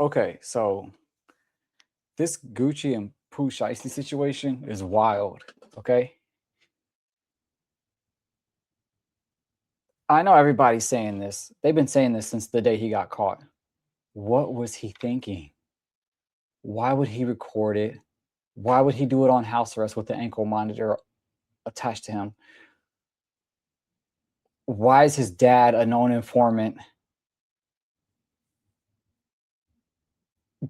Okay, so this Gucci and Pooh Shiesty situation is wild. Okay, I know everybody's saying this. They've been saying this since the day he got caught. What was he thinking? Why would he record it? Why would he do it on house arrest with the ankle monitor attached to him? Why is his dad a known informant?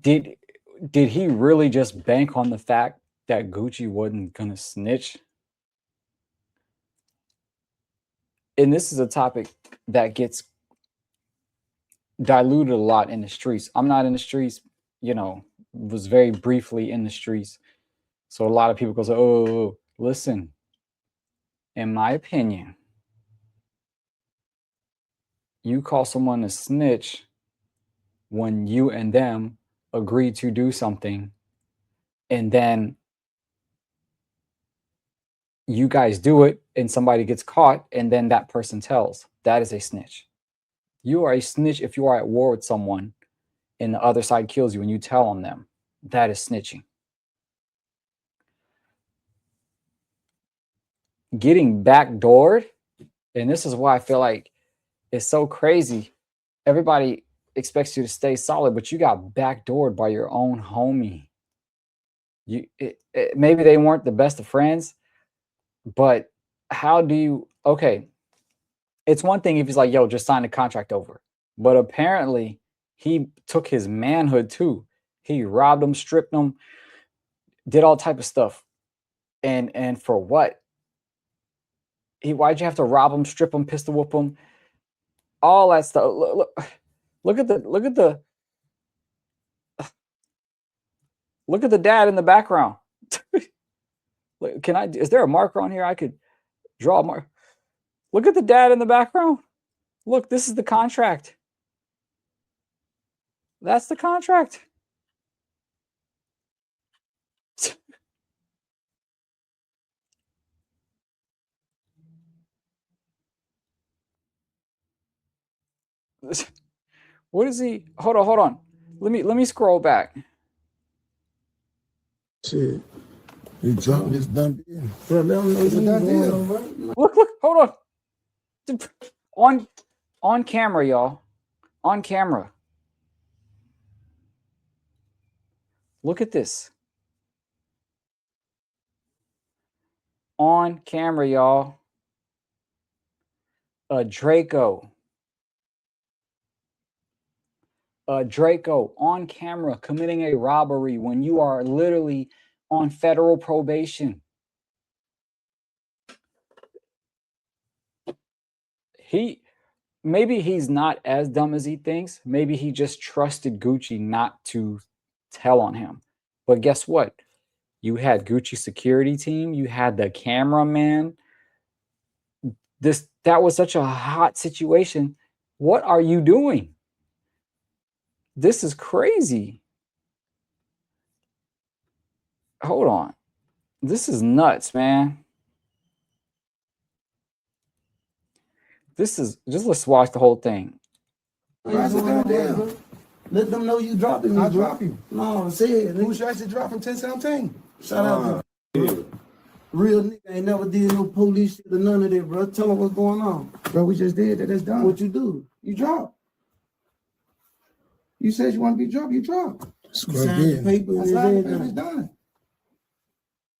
Did he really just bank on the fact that Gucci wasn't gonna snitch? And this is a topic that gets diluted a lot in the streets. I'm not in the streets, was very briefly in the streets. So a lot of people go, oh, listen, in my opinion, you call someone a snitch when you and them agree to do something, and then you guys do it and somebody gets caught, and then that person tells. That is a snitch. You are a snitch if you are at war with someone and the other side kills you and you tell on them. That is snitching. Getting backdoored, and this is why I feel like it's so crazy. Everybody expects you to stay solid, but you got backdoored by your own homie. Maybe they weren't the best of friends, but how do you? Okay, it's one thing if he's like, "Yo, just sign the contract over," but apparently he took his manhood too. He robbed him, stripped him, did all type of stuff, and for what? Why'd you have to rob him, strip him, pistol whip him, all that stuff? Look at the dad in the background. Is there a marker on here? I could draw a mark. Look at the dad in the background. Look, this is the contract. That's the contract. What is he? Hold on. Let me scroll back. Shit. You dropped this done deal. Bro, let them know it's a done deal, bro. Look, hold on. On camera, y'all. On camera. Look at this. On camera, y'all. Draco on camera committing a robbery when you are literally on federal probation. Maybe he's not as dumb as he thinks. Maybe he just trusted Gucci not to tell on him. But guess what? You had Gucci security team. You had the cameraman. That was such a hot situation. What are you doing? This is crazy. Hold on. This is nuts, man. Let's watch the whole thing. Let them know you dropping me. I'll drop you. No, say it. Who should I say drop from 1017? Shout out to real nigga ain't never did no police shit or none of that, bro. Tell them what's going on. Bro, we just did that. That's done. What you do? You drop. You said you want to be dropped, you drop. You signed the paper and It's done.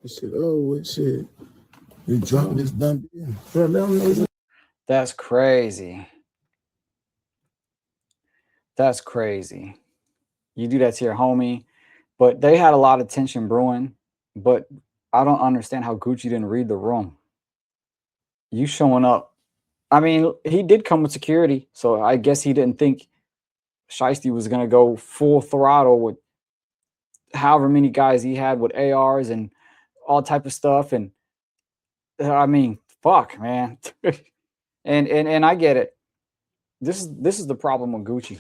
Shit, what shit? You dropped this done deal. Bro, let them know. That's crazy. That's crazy. You do that to your homie. But they had a lot of tension brewing. But I don't understand how Gucci didn't read the room. You showing up. I mean, he did come with security. So I guess he didn't think Shiesty was going to go full throttle with however many guys he had with ARs and all type of stuff. And I mean, fuck, man. And I get it. This is the problem with Gucci.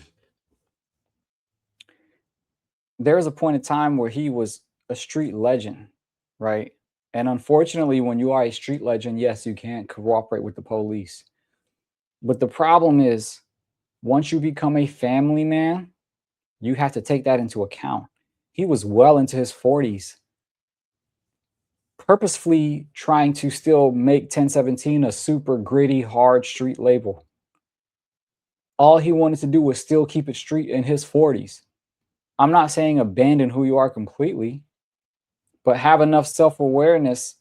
There was a point in time where he was a street legend, right? And unfortunately, when you are a street legend, yes, you can't cooperate with the police. But the problem is, once you become a family man, You have to take that into account. He was well into his 40s, purposefully trying to still make 1017 a super gritty, hard street label. All he wanted to do was still keep it street in his 40s. I'm not saying abandon who you are completely, but have enough self-awareness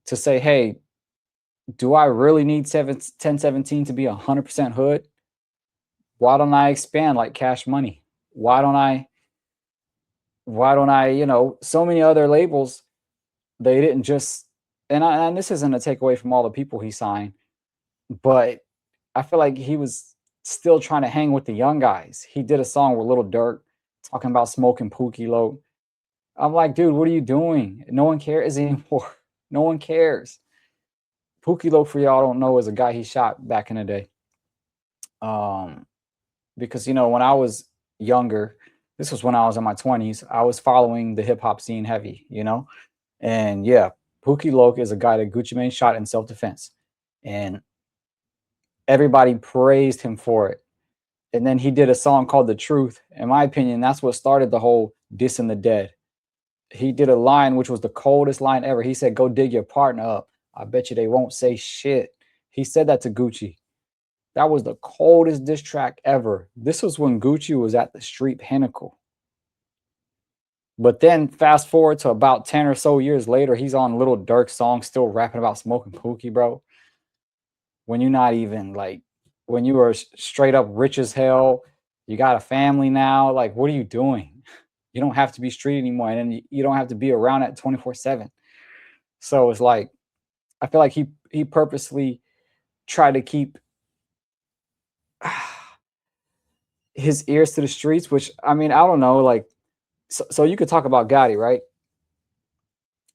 to say, hey, do I really need 1017 to be 100% hood? Why don't I expand like Cash Money? Why don't I, you know, so many other labels, they didn't just, and this isn't a takeaway from all the people he signed, but I feel like he was still trying to hang with the young guys. He did a song with Lil Durk talking about smoking Pookie Low. I'm like, dude, what are you doing? No one cares anymore. No one cares. Pookie Low, for y'all don't know, is a guy he shot back in the day. Because, you know, when I was younger, this was when I was in my 20s, I was following the hip hop scene heavy, you know? And yeah, Pookie Loc is a guy that Gucci Mane shot in self-defense. And everybody praised him for it. And then he did a song called The Truth. In my opinion, that's what started the whole dissing the dead. He did a line which was the coldest line ever. He said, go dig your partner up. I bet you they won't say shit. He said that to Gucci. That was the coldest diss track ever. This was when Gucci was at the street pinnacle. But then fast forward to about 10 or so years later, he's on Lil Durk's song still rapping about smoking Pookie, bro. When you're not even like, when you are straight up rich as hell, you got a family now, like, what are you doing? You don't have to be street anymore, and you don't have to be around at 24/7. So it's like, I feel like he purposely tried to keep his ears to the streets, which, I mean, I don't know, like, so you could talk about Gotti, right?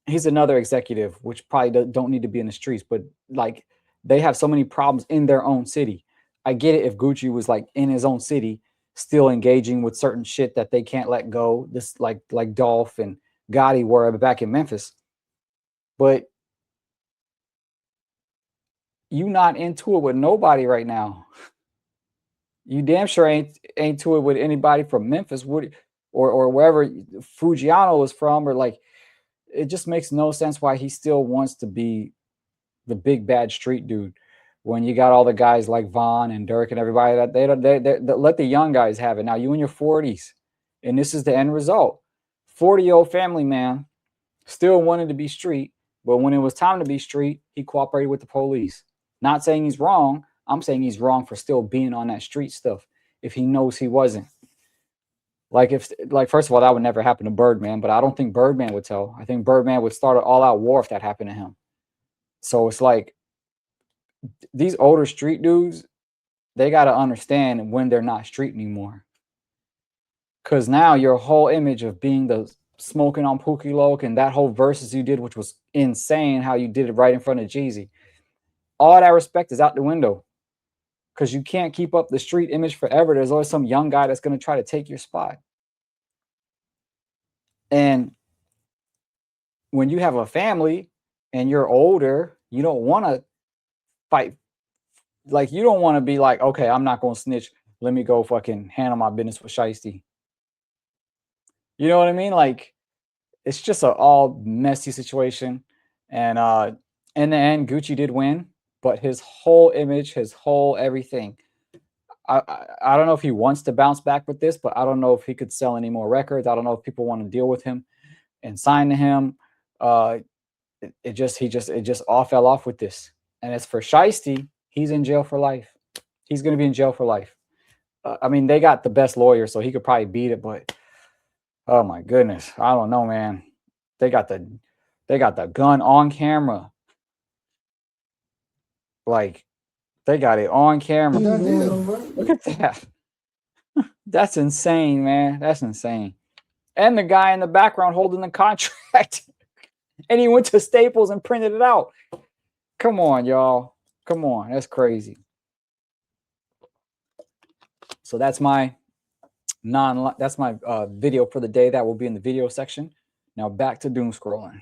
He's another executive, which probably don't need to be in the streets, but like, they have so many problems in their own city. I get it if Gucci was like in his own city, still engaging with certain shit that they can't let go. This like Dolph and Gotti were back in Memphis. But you not into it with nobody right now. You damn sure ain't to it with anybody from Memphis, or wherever Fujiano is from, or like, it just makes no sense why he still wants to be the big bad street dude when you got all the guys like Von and Dirk and everybody that they let the young guys have it. Now you in your 40s, and this is the end result. 40-year-old family man still wanted to be street, but when it was time to be street, he cooperated with the police. Not saying he's wrong. I'm saying he's wrong for still being on that street stuff if he knows he wasn't. Like, first of all, that would never happen to Birdman, but I don't think Birdman would tell. I think Birdman would start an all-out war if that happened to him. So it's like, these older street dudes, they got to understand when they're not street anymore. Because now your whole image of being the smoking on Pookie Loc and that whole verses you did, which was insane how you did it right in front of Jeezy, all that respect is out the window. Because you can't keep up the street image forever. There's always some young guy that's going to try to take your spot. And when you have a family and you're older, you don't want to fight. Like, you don't want to be like, okay, I'm not going to snitch. Let me go fucking handle my business with Shiesty. You know what I mean? Like, it's just an all messy situation. And in the end, Gucci did win. But his whole image, his whole everything, I don't know if he wants to bounce back with this, but I don't know if he could sell any more records. I don't know if people want to deal with him and sign to him. It just all fell off with this. And as for Shiesty, he's in jail for life. He's going to be in jail for life. I mean, they got the best lawyer, so he could probably beat it. But oh my goodness, I don't know, man. They got the gun on camera. Like, they got it on camera. Look at that. That's insane, man. That's insane. And the guy in the background holding the contract. And he went to Staples and printed it out. Come on, y'all. Come on. That's crazy. So that's my video for the day. That will be in the video section. Now back to doom scrolling.